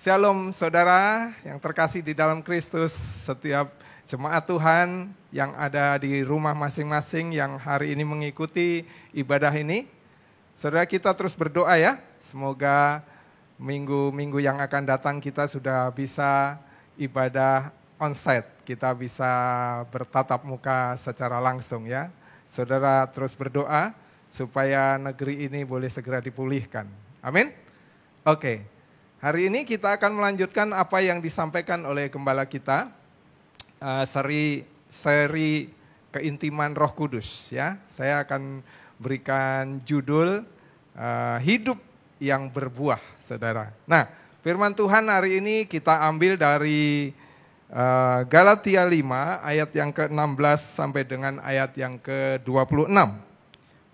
Shalom saudara yang terkasih di dalam Kristus, setiap jemaat Tuhan yang ada di rumah masing-masing yang hari ini mengikuti ibadah ini. Saudara, kita terus berdoa ya, semoga minggu-minggu yang akan datang kita sudah bisa ibadah onsite, kita bisa bertatap muka secara langsung ya. Saudara terus berdoa supaya negeri ini boleh segera dipulihkan. Amin. Oke. Hari ini kita akan melanjutkan apa yang disampaikan oleh gembala kita, seri keintiman Roh Kudus ya. Saya akan berikan judul hidup yang berbuah, saudara. Nah, firman Tuhan hari ini kita ambil dari Galatia 5 ayat yang ke-16 sampai dengan ayat yang ke-26.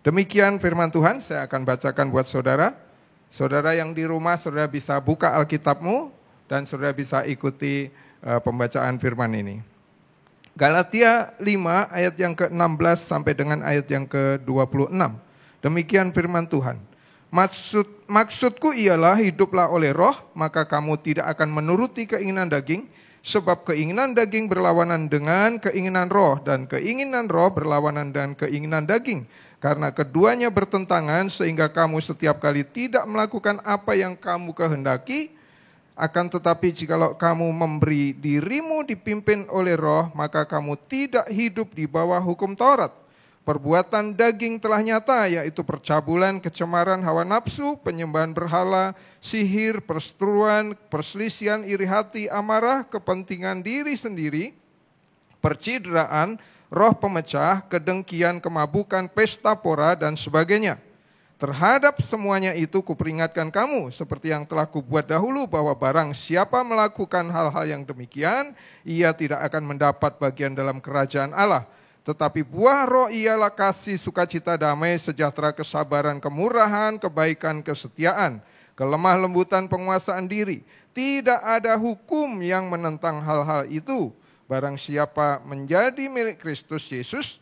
Demikian firman Tuhan, saya akan bacakan buat saudara. Saudara yang di rumah, saudara bisa buka Alkitabmu dan saudara bisa ikuti pembacaan firman ini. Galatia 5 ayat yang ke-16 sampai dengan ayat yang ke-26. Demikian firman Tuhan. Maksudku ialah hiduplah oleh roh, maka kamu tidak akan menuruti keinginan daging, sebab keinginan daging berlawanan dengan keinginan roh, dan keinginan roh berlawanan dengan keinginan daging. Karena keduanya bertentangan sehingga kamu setiap kali tidak melakukan apa yang kamu kehendaki. Akan tetapi jikalau kamu memberi dirimu dipimpin oleh roh, maka kamu tidak hidup di bawah hukum Taurat. Perbuatan daging telah nyata, yaitu percabulan, kecemaran, hawa nafsu, penyembahan berhala, sihir, perseteruan, perselisihan, iri hati, amarah, kepentingan diri sendiri, percideraan, roh pemecah, kedengkian, kemabukan, pesta pora, dan sebagainya. Terhadap semuanya itu kuperingatkan kamu, seperti yang telah kubuat dahulu, bahwa barang siapa melakukan hal-hal yang demikian, ia tidak akan mendapat bagian dalam kerajaan Allah. Tetapi buah roh ialah kasih, sukacita, damai, sejahtera, kesabaran, kemurahan, kebaikan, kesetiaan, kelemah lembutan, penguasaan diri. Tidak ada hukum yang menentang hal-hal itu. Barang siapa menjadi milik Kristus Yesus,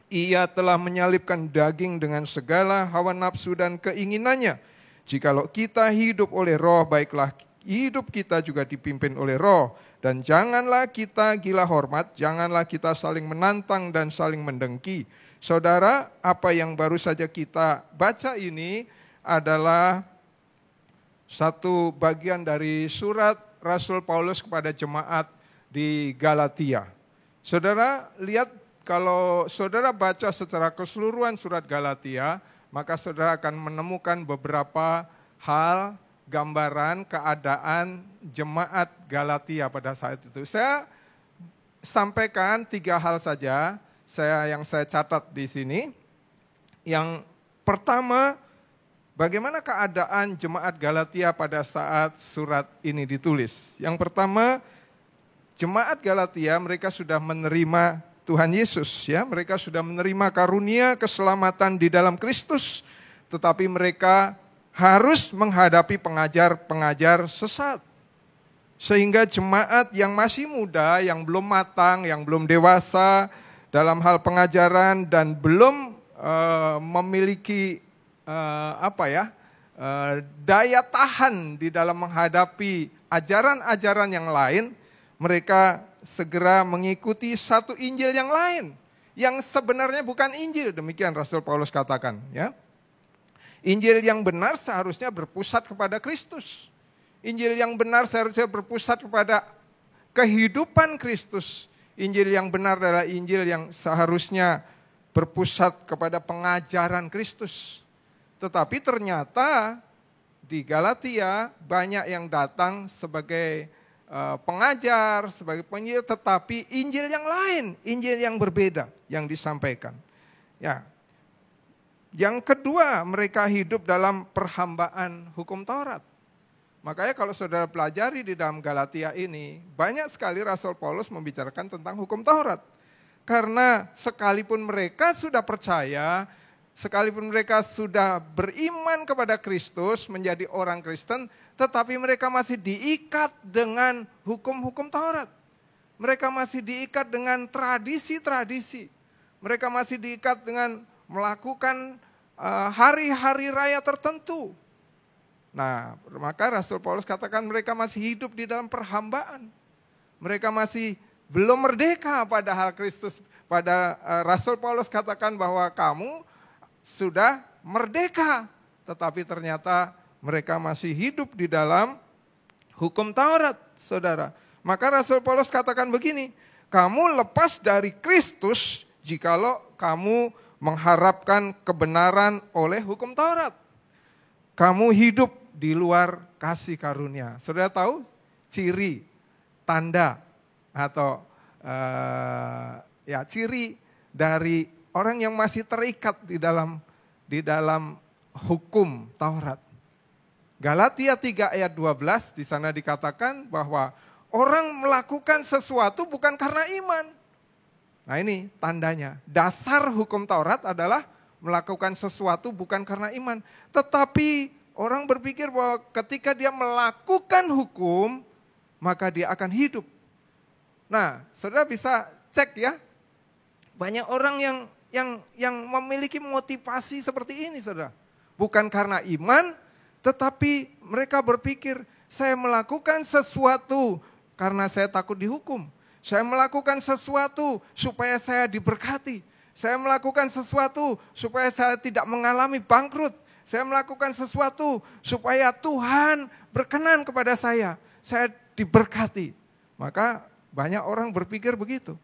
ia telah menyalibkan daging dengan segala hawa nafsu dan keinginannya. Jikalau kita hidup oleh roh, baiklah hidup kita juga dipimpin oleh roh. Dan janganlah kita gila hormat, janganlah kita saling menantang dan saling mendengki. Saudara, apa yang baru saja kita baca ini adalah satu bagian dari surat Rasul Paulus kepada jemaat di Galatia. Saudara lihat, kalau saudara baca secara keseluruhan surat Galatia, maka saudara akan menemukan beberapa hal, gambaran keadaan jemaat Galatia pada saat itu. Saya sampaikan 3 hal saja yang saya catat di sini. Yang pertama, bagaimana keadaan jemaat Galatia pada saat surat ini ditulis. Yang pertama, jemaat Galatia mereka sudah menerima Tuhan Yesus ya, mereka sudah menerima karunia keselamatan di dalam Kristus, tetapi mereka harus menghadapi pengajar-pengajar sesat. Sehingga jemaat yang masih muda, yang belum matang, yang belum dewasa dalam hal pengajaran dan belum memiliki daya tahan di dalam menghadapi ajaran-ajaran yang lain, mereka segera mengikuti satu Injil yang lain, yang sebenarnya bukan Injil, demikian Rasul Paulus katakan. Ya. Injil yang benar seharusnya berpusat kepada Kristus. Injil yang benar seharusnya berpusat kepada kehidupan Kristus. Injil yang benar adalah Injil yang seharusnya berpusat kepada pengajaran Kristus. Tetapi ternyata di Galatia banyak yang datang sebagai pengajar, sebagai penginjil, tetapi Injil yang lain, Injil yang berbeda yang disampaikan. Ya. Yang kedua, mereka hidup dalam perhambaan hukum Taurat. Makanya kalau saudara pelajari di dalam Galatia ini, banyak sekali Rasul Paulus membicarakan tentang hukum Taurat. Karena sekalipun mereka sudah percaya, sekalipun mereka sudah beriman kepada Kristus, menjadi orang Kristen, tetapi mereka masih diikat dengan hukum-hukum Taurat. Mereka masih diikat dengan tradisi-tradisi. Mereka masih diikat dengan melakukan hari-hari raya tertentu. Nah, maka Rasul Paulus katakan mereka masih hidup di dalam perhambaan. Mereka masih belum merdeka, padahal Rasul Paulus katakan bahwa kamu sudah merdeka. Tetapi ternyata mereka masih hidup di dalam hukum Taurat, saudara. Maka Rasul Paulus katakan begini, kamu lepas dari Kristus jikalau kamu mengharapkan kebenaran oleh hukum Taurat. Kamu hidup di luar kasih karunia. Saudara tahu ciri, tanda atau ciri dari orang yang masih terikat di dalam hukum Taurat. Galatia 3 ayat 12 di sana dikatakan bahwa orang melakukan sesuatu bukan karena iman. Nah ini tandanya, dasar hukum Taurat adalah melakukan sesuatu bukan karena iman. Tetapi orang berpikir bahwa ketika dia melakukan hukum, maka dia akan hidup. Nah, saudara bisa cek ya, banyak orang yang memiliki motivasi seperti ini, saudara. Bukan karena iman, tetapi mereka berpikir, saya melakukan sesuatu karena saya takut dihukum. Saya melakukan sesuatu supaya saya diberkati. Saya melakukan sesuatu supaya saya tidak mengalami bangkrut. Saya melakukan sesuatu supaya Tuhan berkenan kepada saya. Saya diberkati. Maka banyak orang berpikir begitu.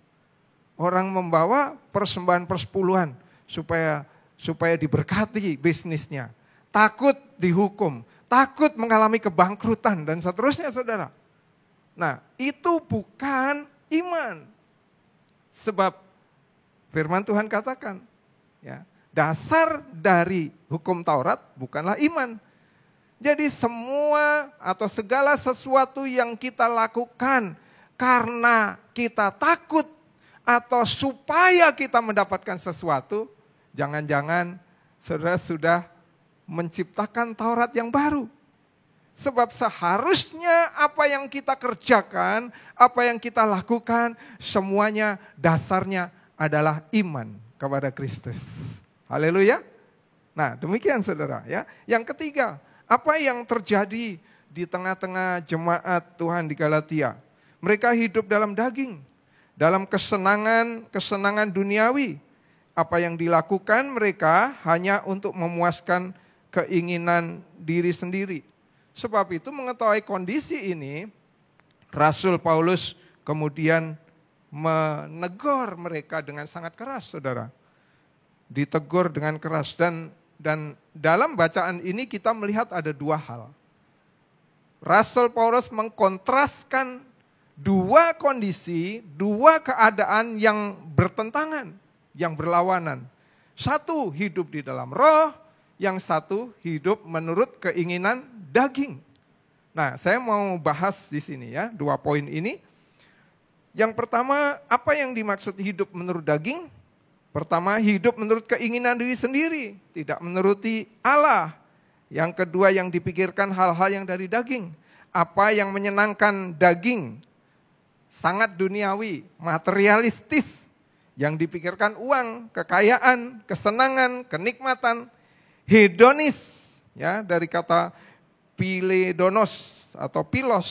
Orang membawa persembahan persepuluhan supaya diberkati bisnisnya. Takut dihukum, takut mengalami kebangkrutan dan seterusnya, saudara. Nah, itu bukan iman. Sebab firman Tuhan katakan, ya, dasar dari hukum Taurat bukanlah iman. Jadi semua atau segala sesuatu yang kita lakukan karena kita takut atau supaya kita mendapatkan sesuatu, jangan-jangan saudara sudah menciptakan Taurat yang baru. Sebab seharusnya apa yang kita kerjakan, apa yang kita lakukan, semuanya dasarnya adalah iman kepada Kristus. Haleluya. Nah, demikian saudara ya. Yang ketiga, apa yang terjadi di tengah-tengah jemaat Tuhan di Galatia? Mereka hidup dalam daging, dalam kesenangan duniawi. Apa yang dilakukan mereka hanya untuk memuaskan keinginan diri sendiri. Sebab itu mengetahui kondisi ini, Rasul Paulus kemudian menegur mereka dengan sangat keras, saudara. Ditegur dengan keras dan dalam bacaan ini kita melihat ada dua hal. Rasul Paulus mengkontraskan dua kondisi, dua keadaan yang bertentangan, yang berlawanan. Satu hidup di dalam roh, yang satu hidup menurut keinginan daging. Nah, saya mau bahas di sini ya, dua poin ini. Yang pertama, apa yang dimaksud hidup menurut daging? Pertama, hidup menurut keinginan diri sendiri, tidak menuruti Allah. Yang kedua, yang dipikirkan hal-hal yang dari daging. Apa yang menyenangkan daging? Sangat duniawi, materialistis. Yang dipikirkan uang, kekayaan, kesenangan, kenikmatan, hedonis. Ya, dari kata piledonos atau pilos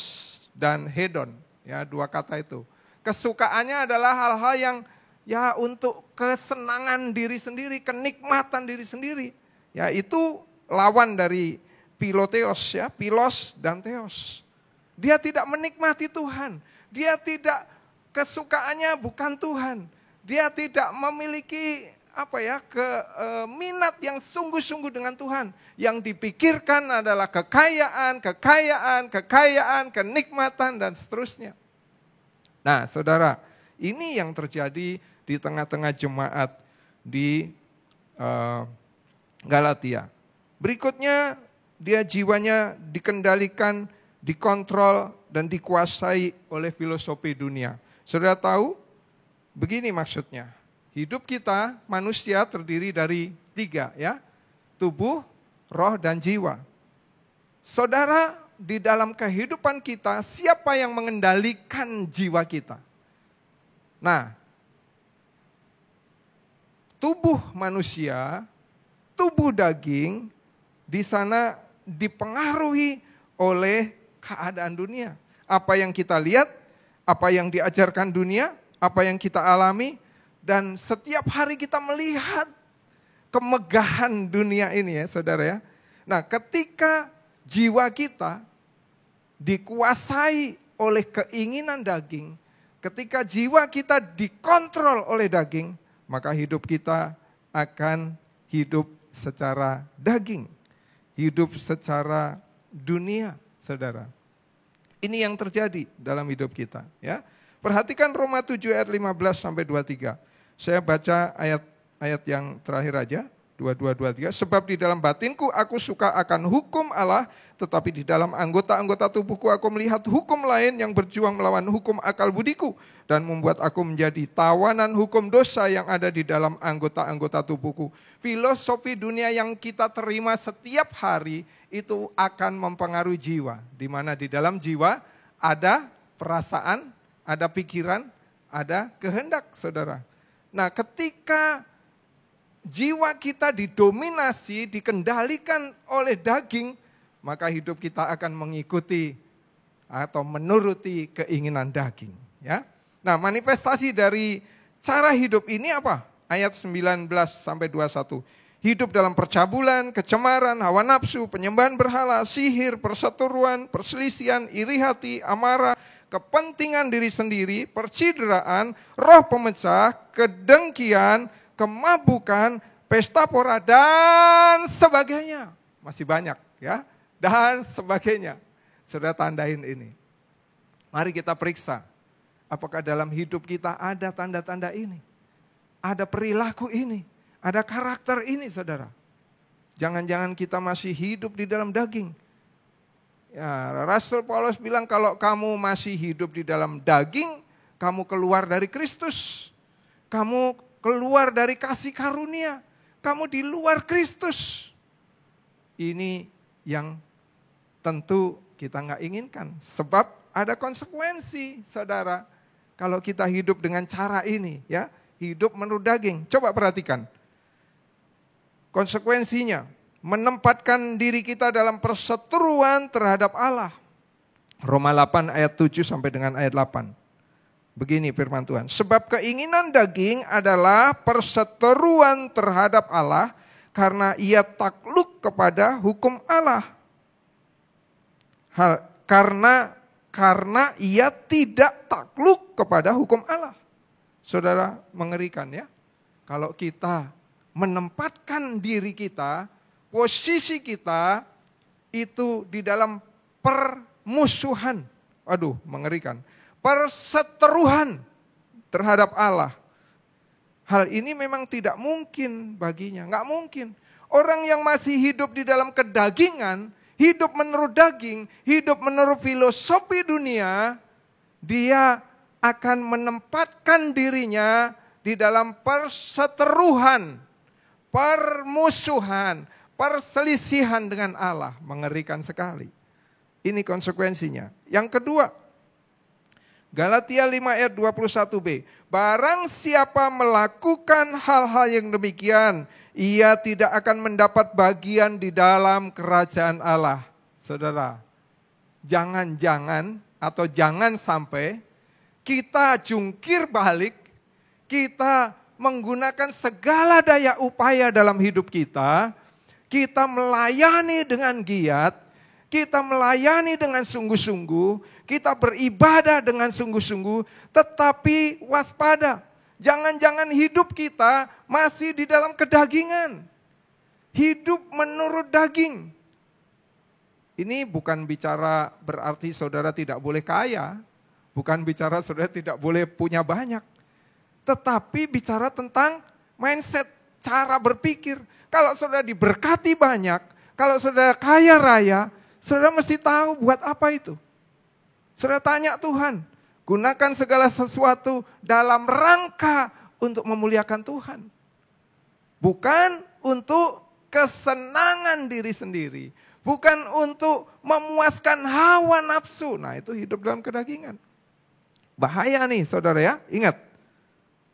dan hedon. Ya, dua kata itu. Kesukaannya adalah hal-hal yang ya untuk kesenangan diri sendiri, kenikmatan diri sendiri. Ya, itu lawan dari piloteos ya, pilos dan teos. Dia tidak menikmati Tuhan. Dia tidak, kesukaannya bukan Tuhan. Dia tidak memiliki minat yang sungguh-sungguh dengan Tuhan. Yang dipikirkan adalah kekayaan, kenikmatan dan seterusnya. Nah, saudara, ini yang terjadi di tengah-tengah jemaat di Galatia. Berikutnya, dia jiwanya dikendalikan, dikontrol, dan dikuasai oleh filosofi dunia. Saudara tahu, begini maksudnya. Hidup kita, manusia terdiri dari 3 ya. Tubuh, roh, dan jiwa. Saudara, di dalam kehidupan kita, siapa yang mengendalikan jiwa kita? Nah, tubuh manusia, tubuh daging, di sana dipengaruhi oleh keadaan dunia. Apa yang kita lihat, apa yang diajarkan dunia, apa yang kita alami, dan setiap hari kita melihat kemegahan dunia ini ya saudara ya. Nah ketika jiwa kita dikuasai oleh keinginan daging, ketika jiwa kita dikontrol oleh daging, maka hidup kita akan hidup secara daging, hidup secara dunia, saudara. Ini yang terjadi dalam hidup kita, ya. Perhatikan Roma 7 ayat 15 sampai 23. Saya baca ayat yang terakhir aja, 22-23. Sebab di dalam batinku aku suka akan hukum Allah, tetapi di dalam anggota-anggota tubuhku aku melihat hukum lain yang berjuang melawan hukum akal budiku dan membuat aku menjadi tawanan hukum dosa yang ada di dalam anggota-anggota tubuhku. Filosofi dunia yang kita terima setiap hari itu akan mempengaruhi jiwa, di mana di dalam jiwa ada perasaan, ada pikiran, ada kehendak, saudara. Nah, ketika jiwa kita didominasi, dikendalikan oleh daging, maka hidup kita akan mengikuti atau menuruti keinginan daging. Ya. Nah, manifestasi dari cara hidup ini apa? Ayat 19 sampai 21. Hidup dalam percabulan, kecemaran, hawa nafsu, penyembahan berhala, sihir, perseteruan, perselisihan, iri hati, amarah, kepentingan diri sendiri, percideraan, roh pemecah, kedengkian, kemabukan, pesta pora, dan sebagainya. Masih banyak ya, dan sebagainya. Sudah tandain ini. Mari kita periksa, apakah dalam hidup kita ada tanda-tanda ini. Ada perilaku ini, ada karakter ini saudara. Jangan-jangan kita masih hidup di dalam daging. Ya, Rasul Paulus bilang kalau kamu masih hidup di dalam daging, kamu keluar dari Kristus. Kamu keluar dari kasih karunia. Kamu di luar Kristus. Ini yang tentu kita nggak inginkan. Sebab ada konsekuensi, saudara. Kalau kita hidup dengan cara ini, ya, hidup menurut daging. Coba perhatikan. Konsekuensinya, menempatkan diri kita dalam perseteruan terhadap Allah. Roma 8 ayat 7 sampai dengan ayat 8. Begini firman Tuhan, sebab keinginan daging adalah perseteruan terhadap Allah karena ia takluk kepada hukum Allah. Karena ia tidak takluk kepada hukum Allah. Saudara, mengerikan ya. Kalau kita menempatkan diri kita, posisi kita itu di dalam permusuhan. Aduh, mengerikan. Perseteruan terhadap Allah. Hal ini memang tidak mungkin baginya, nggak mungkin. Orang yang masih hidup di dalam kedagingan, hidup menurut daging, hidup menurut filosofi dunia, dia akan menempatkan dirinya di dalam perseteruan, permusuhan, perselisihan dengan Allah. Mengerikan sekali. Ini konsekuensinya. Yang kedua, Galatia 5 ayat 21b. Barang siapa melakukan hal-hal yang demikian, ia tidak akan mendapat bagian di dalam kerajaan Allah. Saudara, jangan-jangan atau jangan sampai kita jungkir balik, kita menggunakan segala daya upaya dalam hidup kita melayani dengan giat, kita melayani dengan sungguh-sungguh, kita beribadah dengan sungguh-sungguh, tetapi waspada. Jangan-jangan hidup kita masih di dalam kedagingan. Hidup menurut daging. Ini bukan bicara berarti saudara tidak boleh kaya. Bukan bicara saudara tidak boleh punya banyak. Tetapi bicara tentang mindset, cara berpikir. Kalau saudara diberkati banyak, kalau saudara kaya raya, saudara mesti tahu buat apa itu. Saudara tanya Tuhan, gunakan segala sesuatu dalam rangka untuk memuliakan Tuhan. Bukan untuk kesenangan diri sendiri. Bukan untuk memuaskan hawa nafsu. Nah, itu hidup dalam kedagingan. Bahaya nih saudara ya, ingat.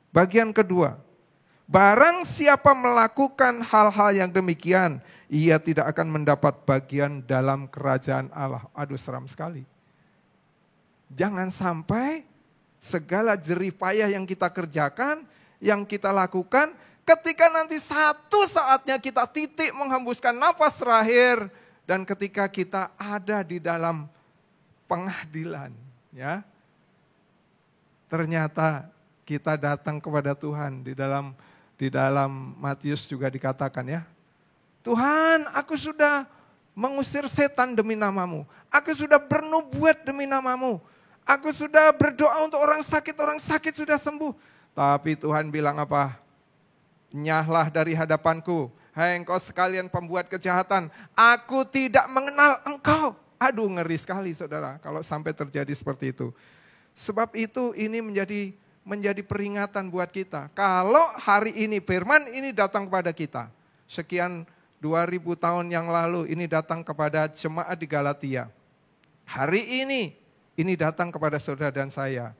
Bagian kedua, Barang siapa melakukan hal-hal yang demikian, ia tidak akan mendapat bagian dalam kerajaan Allah. Aduh, seram sekali. Jangan sampai segala jerih payah yang kita kerjakan, yang kita lakukan, ketika nanti satu saatnya kita titik menghembuskan nafas terakhir, dan ketika kita ada di dalam pengadilan, ya, ternyata kita datang kepada Tuhan. Di dalam Matius juga dikatakan, ya, Tuhan, aku sudah mengusir setan demi namamu. Aku sudah bernubuat demi namamu. Aku sudah berdoa untuk orang sakit sudah sembuh. Tapi Tuhan bilang apa? Nyahlah dari hadapanku, hai engkau sekalian pembuat kejahatan. Aku tidak mengenal engkau. Aduh, ngeri sekali saudara kalau sampai terjadi seperti itu. Sebab itu ini menjadi peringatan buat kita. Kalau hari ini firman ini datang kepada kita, sekian 2000 tahun yang lalu ini datang kepada jemaat di Galatia. Hari ini datang kepada saudara dan saya.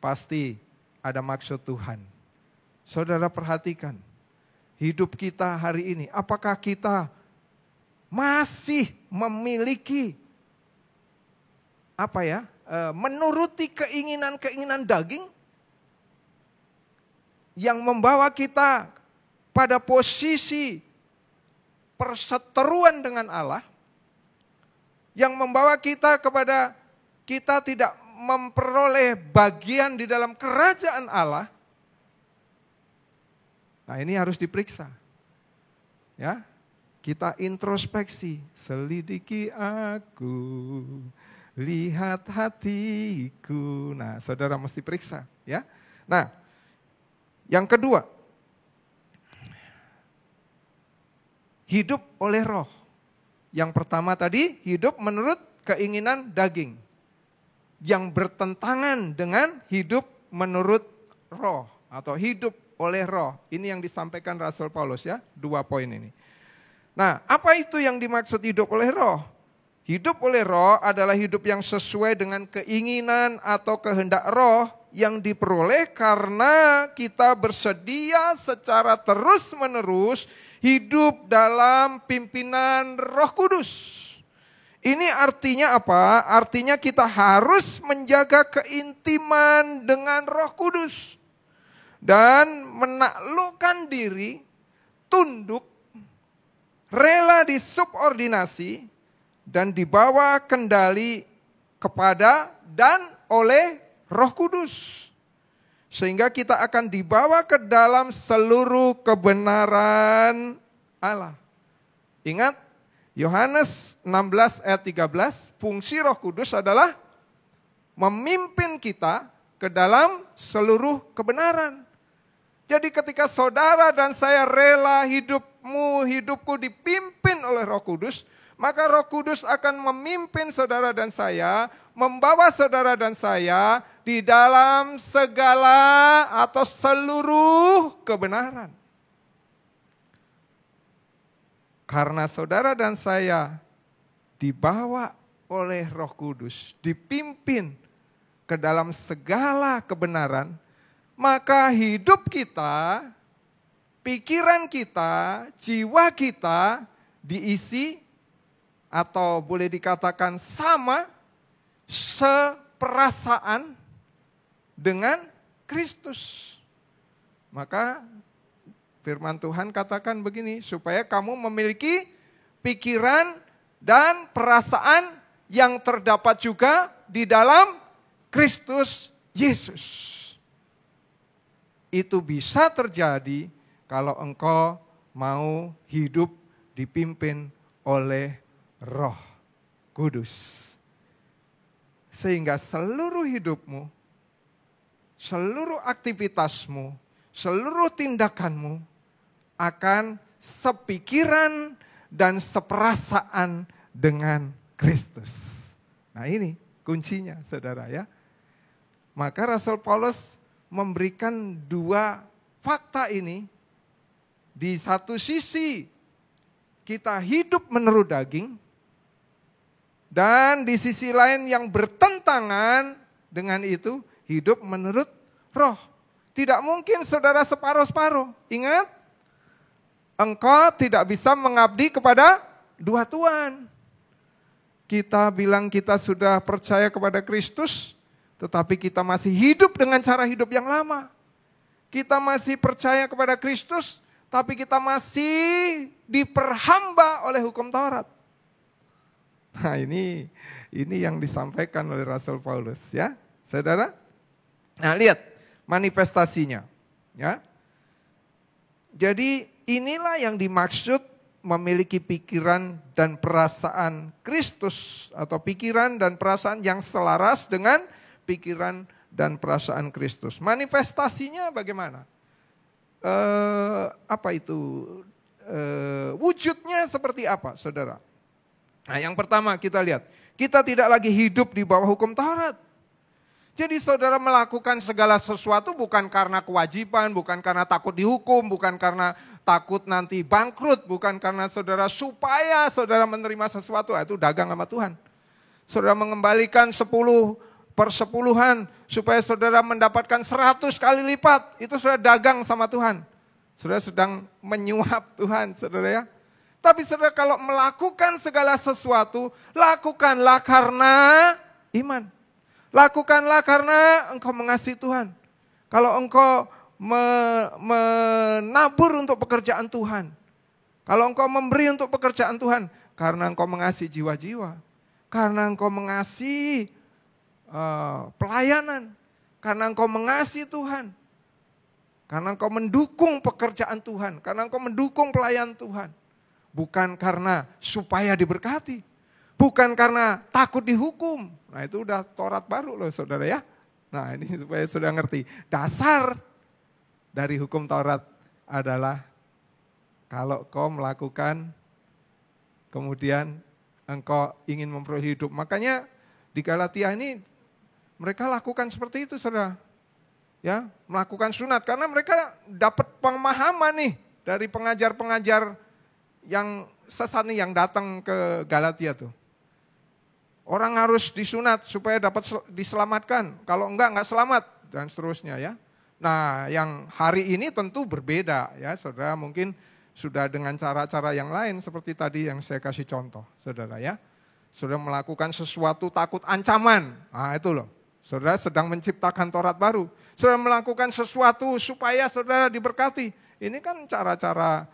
Pasti ada maksud Tuhan. Saudara perhatikan, hidup kita hari ini, apakah kita masih memiliki menuruti keinginan-keinginan daging yang membawa kita pada posisi perseteruan dengan Allah, yang membawa kita kepada kita tidak memperoleh bagian di dalam kerajaan Allah. Nah, ini harus diperiksa. Ya, kita introspeksi, selidiki aku, lihat hatiku. Nah, saudara mesti periksa, ya. Nah, yang kedua, hidup oleh roh. Yang pertama tadi, hidup menurut keinginan daging. Yang bertentangan dengan hidup menurut roh. Atau hidup oleh roh. Ini yang disampaikan Rasul Paulus, ya. 2 poin ini. Nah, apa itu yang dimaksud hidup oleh roh? Hidup oleh roh adalah hidup yang sesuai dengan keinginan atau kehendak roh yang diperoleh karena kita bersedia secara terus-menerus hidup dalam pimpinan Roh Kudus. Ini artinya apa? Artinya kita harus menjaga keintiman dengan Roh Kudus dan menaklukkan diri, tunduk, rela disubordinasi dan dibawa kendali kepada dan oleh Roh Kudus. Sehingga kita akan dibawa ke dalam seluruh kebenaran Allah. Ingat, Yohanes 16 ayat 13, fungsi Roh Kudus adalah memimpin kita ke dalam seluruh kebenaran. Jadi ketika saudara dan saya rela hidupku dipimpin oleh Roh Kudus, maka Roh Kudus akan memimpin saudara dan saya, membawa saudara dan saya di dalam segala atau seluruh kebenaran. Karena saudara dan saya dibawa oleh Roh Kudus, dipimpin ke dalam segala kebenaran, maka hidup kita, pikiran kita, jiwa kita diisi atau boleh dikatakan sama seperasaan dengan Kristus. Maka firman Tuhan katakan begini, supaya kamu memiliki pikiran dan perasaan yang terdapat juga di dalam Kristus Yesus. Itu bisa terjadi kalau engkau mau hidup dipimpin oleh Roh Kudus. Sehingga seluruh hidupmu, seluruh aktivitasmu, seluruh tindakanmu akan sepikiran dan seperasaan dengan Kristus. Nah, ini kuncinya, saudara, ya. Maka Rasul Paulus memberikan 2 fakta ini. Di satu sisi kita hidup menurut daging, dan di sisi lain yang bertentangan dengan itu hidup menurut roh. Tidak mungkin saudara separuh-separuh. Ingat, engkau tidak bisa mengabdi kepada dua tuan. Kita bilang kita sudah percaya kepada Kristus, tetapi kita masih hidup dengan cara hidup yang lama. Kita masih percaya kepada Kristus, tapi kita masih diperhamba oleh hukum Taurat. Nah ini yang disampaikan oleh Rasul Paulus ya, saudara. Nah lihat manifestasinya ya. Jadi inilah yang dimaksud memiliki pikiran dan perasaan Kristus, atau pikiran dan perasaan yang selaras dengan pikiran dan perasaan Kristus. Manifestasinya bagaimana? Wujudnya seperti apa, saudara? Nah, yang pertama kita lihat, kita tidak lagi hidup di bawah hukum Taurat. Jadi saudara melakukan segala sesuatu bukan karena kewajiban, bukan karena takut dihukum, bukan karena takut nanti bangkrut, bukan karena saudara supaya saudara menerima sesuatu, itu dagang sama Tuhan. Saudara mengembalikan 10/10 supaya saudara mendapatkan 100 kali lipat, itu saudara dagang sama Tuhan. Saudara sedang menyuap Tuhan, saudara ya. Tapi saudara kalau melakukan segala sesuatu, lakukanlah karena iman. Lakukanlah karena engkau mengasihi Tuhan. Kalau engkau menabur untuk pekerjaan Tuhan. Kalau engkau memberi untuk pekerjaan Tuhan, karena engkau mengasihi jiwa-jiwa. Karena engkau mengasihi pelayanan. Karena engkau mengasihi Tuhan. Karena engkau mendukung pekerjaan Tuhan. Karena engkau mendukung pelayanan Tuhan. Bukan karena supaya diberkati. Bukan karena takut dihukum. Nah itu udah Taurat baru loh saudara ya. Nah ini supaya saudara ngerti. Dasar dari hukum Taurat adalah kalau kau melakukan, kemudian engkau ingin memperoleh hidup. Makanya di Galatia ini mereka lakukan seperti itu saudara. Ya, melakukan sunat. Karena mereka dapat pemahaman nih dari pengajar-pengajar yang sesat nih yang datang ke Galatia tuh. Orang harus disunat supaya dapat diselamatkan. Kalau enggak selamat dan seterusnya ya. Nah yang hari ini tentu berbeda ya saudara. Mungkin sudah dengan cara-cara yang lain seperti tadi yang saya kasih contoh saudara ya. Saudara melakukan sesuatu takut ancaman. Nah itu loh. Saudara sedang menciptakan Taurat baru. Saudara melakukan sesuatu supaya saudara diberkati. Ini kan cara-cara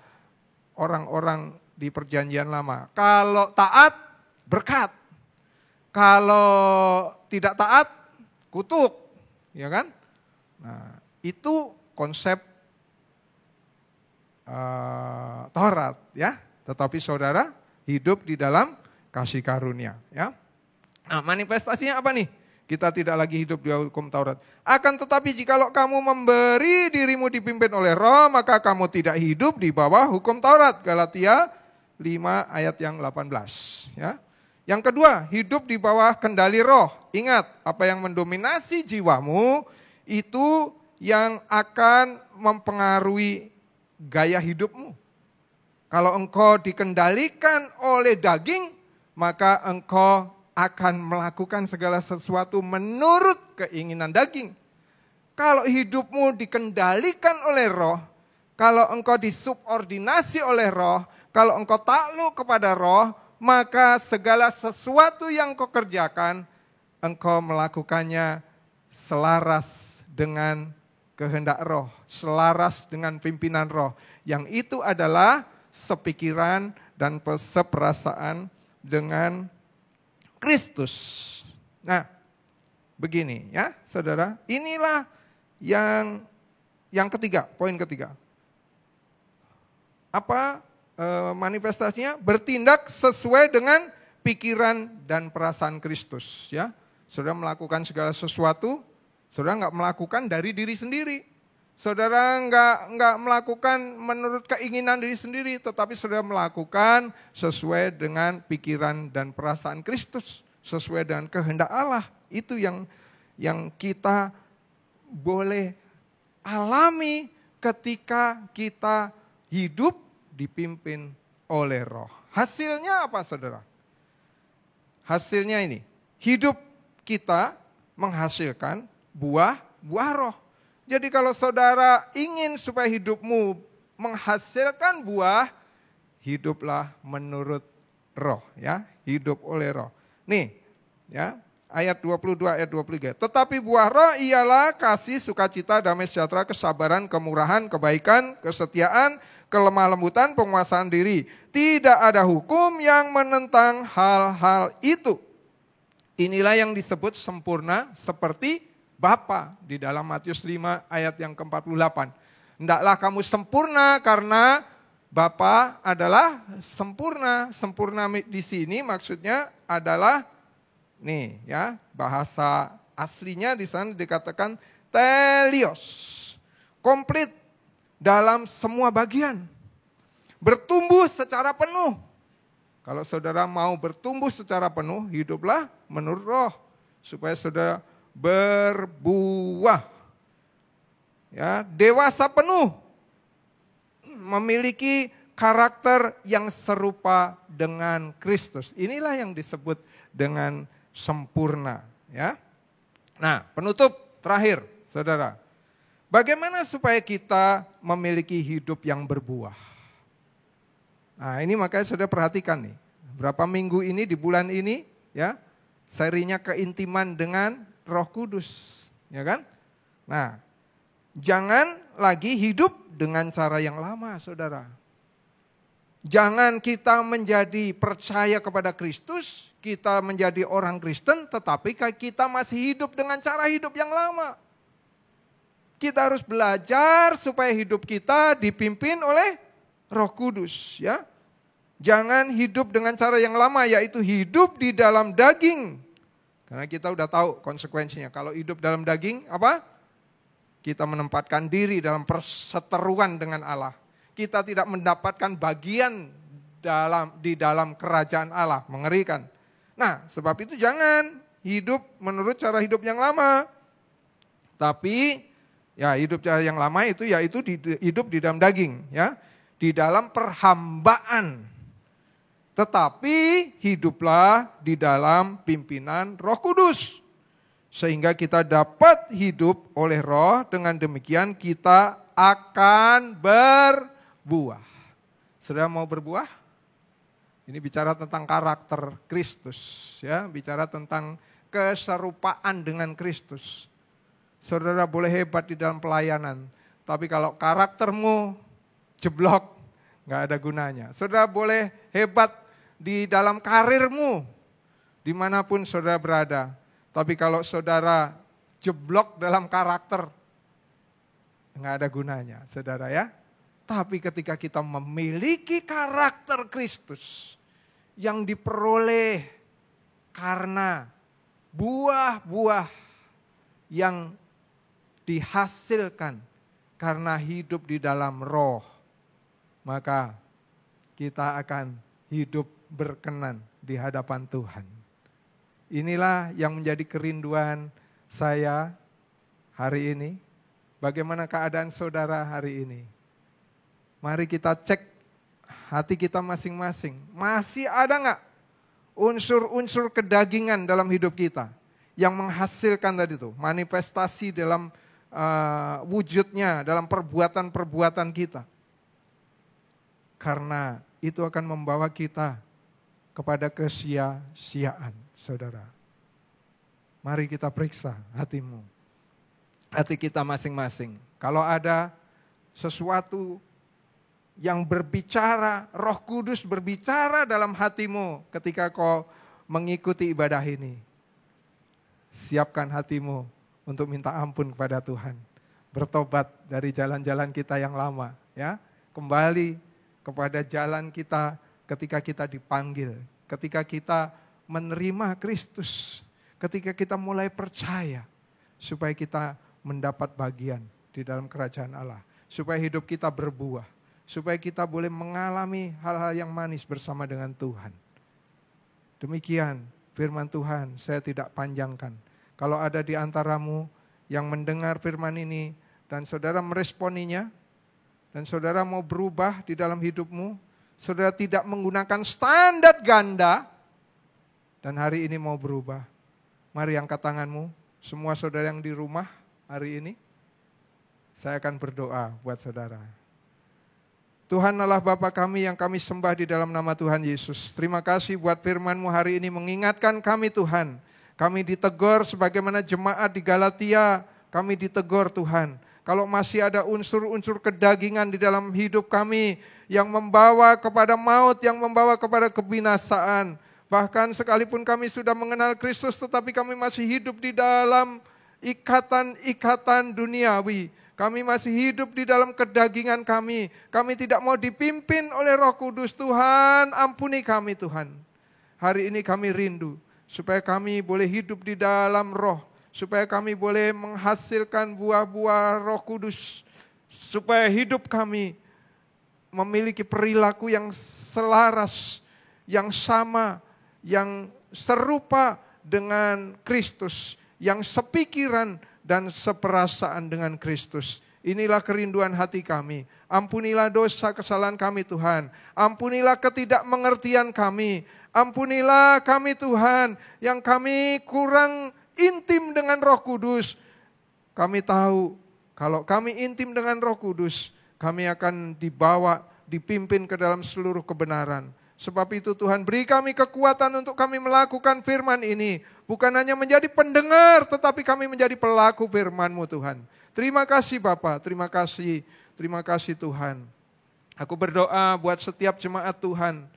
orang-orang di perjanjian lama. Kalau taat, berkat. Kalau tidak taat, kutuk, ya kan? Nah, itu konsep Taurat, ya. Tetapi saudara hidup di dalam kasih karunia, ya. Nah, manifestasinya apa nih? Kita tidak lagi hidup di hukum Taurat. Akan tetapi jikalau kamu memberi dirimu dipimpin oleh Roh, maka kamu tidak hidup di bawah hukum Taurat. Galatia 5 ayat yang 18, ya. Yang kedua, hidup di bawah kendali roh. Ingat, apa yang mendominasi jiwamu itu yang akan mempengaruhi gaya hidupmu. Kalau engkau dikendalikan oleh daging, maka engkau akan melakukan segala sesuatu menurut keinginan daging. Kalau hidupmu dikendalikan oleh roh, kalau engkau disubordinasi oleh roh, kalau engkau takluk kepada roh, maka segala sesuatu yang kau kerjakan, engkau melakukannya selaras dengan kehendak roh, selaras dengan pimpinan roh. Yang itu adalah sepikiran dan seperasaan dengan Kristus. Nah, begini ya saudara, inilah yang ketiga, poin ketiga. Apa manifestasinya? Bertindak sesuai dengan pikiran dan perasaan Kristus. Ya, saudara melakukan segala sesuatu, saudara nggak melakukan dari diri sendiri. Saudara nggak melakukan menurut keinginan diri sendiri, tetapi saudara melakukan sesuai dengan pikiran dan perasaan Kristus, sesuai dengan kehendak Allah. Itu yang kita boleh alami ketika kita hidup dipimpin oleh roh. Hasilnya apa saudara? Hasilnya ini, hidup kita menghasilkan buah roh. Jadi kalau saudara ingin supaya hidupmu menghasilkan buah, hiduplah menurut roh, ya, hidup oleh roh. Nih, ya, ayat 22, ayat 23. Tetapi buah roh ialah kasih, sukacita, damai sejahtera, kesabaran, kemurahan, kebaikan, kesetiaan, kelemah lembutan, penguasaan diri. Tidak ada hukum yang menentang hal-hal itu. Inilah yang disebut sempurna seperti Bapa di dalam Matius 5 ayat yang ke-48. Hendaklah kamu sempurna karena Bapa adalah sempurna. Sempurna di sini maksudnya adalah nih ya, bahasa aslinya di sana dikatakan telios. Komplit dalam semua bagian. Bertumbuh secara penuh. Kalau saudara mau bertumbuh secara penuh, hiduplah menurut roh. Supaya saudara berbuah. Ya, dewasa penuh. Memiliki karakter yang serupa dengan Kristus. Inilah yang disebut dengan sempurna, ya. Nah, penutup terakhir, saudara. Bagaimana supaya kita memiliki hidup yang berbuah? Nah, ini makanya saudara perhatikan nih. Berapa minggu ini di bulan ini, ya, serinya keintiman dengan Roh Kudus, ya kan? Nah, jangan lagi hidup dengan cara yang lama, saudara. Jangan kita menjadi percaya kepada Kristus, kita menjadi orang Kristen, tetapi kita masih hidup dengan cara hidup yang lama. Kita harus belajar supaya hidup kita dipimpin oleh Roh Kudus, ya. Jangan hidup dengan cara yang lama, yaitu hidup di dalam daging. Karena kita udah tahu konsekuensinya. Kalau hidup dalam daging, apa? Kita menempatkan diri dalam perseteruan dengan Allah. Kita tidak mendapatkan bagian di dalam kerajaan Allah. Mengerikan. Nah, sebab itu jangan hidup menurut cara hidup yang lama. Tapi, ya hidup cara yang lama itu yaitu hidup di dalam daging. Ya, di dalam perhambaan. Tetapi hiduplah di dalam pimpinan Roh Kudus. Sehingga kita dapat hidup oleh roh, dengan demikian kita akan berbuah. Saudara mau berbuah? Ini bicara tentang karakter Kristus, ya, bicara tentang keserupaan dengan Kristus. Saudara boleh hebat di dalam pelayanan, tapi kalau karaktermu jeblok, gak ada gunanya. Saudara boleh hebat di dalam karirmu, dimanapun saudara berada. Tapi kalau saudara jeblok dalam karakter, nggak ada gunanya, saudara ya. Tapi ketika kita memiliki karakter Kristus yang diperoleh karena buah-buah yang dihasilkan karena hidup di dalam roh, maka kita akan hidup berkenan di hadapan Tuhan. Inilah yang menjadi kerinduan saya hari ini. Bagaimana keadaan saudara hari ini? Mari kita cek hati kita masing-masing. Masih ada nggak unsur-unsur kedagingan dalam hidup kita yang menghasilkan tadi itu manifestasi dalam wujudnya, dalam perbuatan-perbuatan kita. Karena itu akan membawa kita kepada kesia-siaan, saudara. Mari kita periksa hatimu, hati kita masing-masing. Kalau ada sesuatu yang berbicara, Roh Kudus berbicara dalam hatimu ketika kau mengikuti ibadah ini, siapkan hatimu untuk minta ampun kepada Tuhan. Bertobat dari jalan-jalan kita yang lama, ya. Kembali kepada jalan kita ketika kita dipanggil, ketika kita menerima Kristus, ketika kita mulai percaya, supaya kita mendapat bagian di dalam kerajaan Allah, supaya hidup kita berbuah, supaya kita boleh mengalami hal-hal yang manis bersama dengan Tuhan. Demikian firman Tuhan, saya tidak panjangkan. Kalau ada di antaramu yang mendengar firman ini dan saudara meresponinya, dan saudara mau berubah di dalam hidupmu, saudara tidak menggunakan standar ganda, dan hari ini mau berubah, mari angkat tanganmu, semua saudara yang di rumah hari ini, Saya akan berdoa buat saudara. Tuhan Allah Bapa kami yang kami sembah di dalam nama Tuhan Yesus. Terima kasih buat firman-Mu hari ini mengingatkan kami Tuhan. Kami ditegur sebagaimana jemaat di Galatia, kami ditegur Tuhan. Kalau masih ada unsur-unsur kedagingan di dalam hidup kami yang membawa kepada maut, yang membawa kepada kebinasaan. Bahkan sekalipun kami sudah mengenal Kristus tetapi kami masih hidup di dalam ikatan-ikatan duniawi. Kami masih hidup di dalam kedagingan kami. Kami tidak mau dipimpin oleh Roh Kudus. Tuhan, ampuni kami Tuhan. Hari ini kami rindu supaya kami boleh hidup di dalam Roh. Supaya kami boleh menghasilkan buah-buah Roh Kudus. Supaya hidup kami memiliki perilaku yang selaras, yang sama, yang serupa dengan Kristus. Yang sepikiran dan seperasaan dengan Kristus. Inilah kerinduan hati kami. Ampunilah dosa kesalahan kami Tuhan. Ampunilah ketidakmengertian kami. Ampunilah kami Tuhan yang kami kurang intim dengan Roh Kudus. Kami tahu kalau kami intim dengan Roh Kudus, kami akan dibawa, dipimpin ke dalam seluruh kebenaran. Sebab itu Tuhan beri kami kekuatan untuk kami melakukan firman ini. Bukan hanya menjadi pendengar, tetapi kami menjadi pelaku firman-Mu Tuhan. Terima kasih Bapa, terima kasih Tuhan. Aku berdoa buat setiap jemaat Tuhan.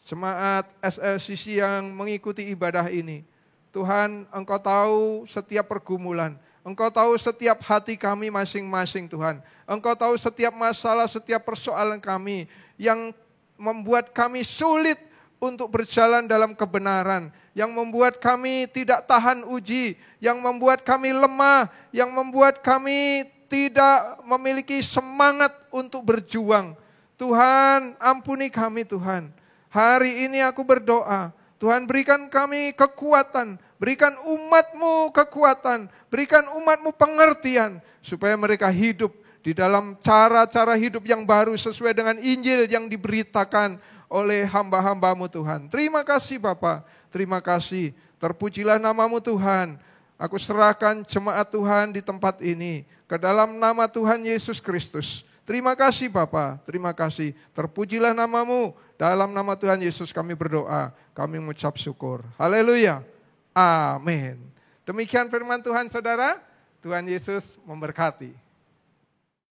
Jemaat SLCC yang mengikuti ibadah ini. Tuhan, Engkau tahu setiap pergumulan. Engkau tahu setiap hati kami masing-masing Tuhan. Engkau tahu setiap masalah, setiap persoalan kami yang membuat kami sulit untuk berjalan dalam kebenaran, yang membuat kami tidak tahan uji, yang membuat kami lemah, yang membuat kami tidak memiliki semangat untuk berjuang. Tuhan, ampuni kami Tuhan. Hari ini aku berdoa, Tuhan berikan kami kekuatan, berikan umat-Mu kekuatan, berikan umat-Mu pengertian, supaya mereka hidup di dalam cara-cara hidup yang baru sesuai dengan Injil yang diberitakan oleh hamba-hamba-Mu Tuhan. Terima kasih Bapa, terima kasih. Terpujilah nama-Mu Tuhan. Aku serahkan jemaat Tuhan di tempat ini ke dalam nama Tuhan Yesus Kristus. Terima kasih Bapa, terima kasih. Terpujilah nama-Mu. Dalam nama Tuhan Yesus kami berdoa, kami mengucap syukur. Haleluya. Amin. Demikian firman Tuhan saudara. Tuhan Yesus memberkati.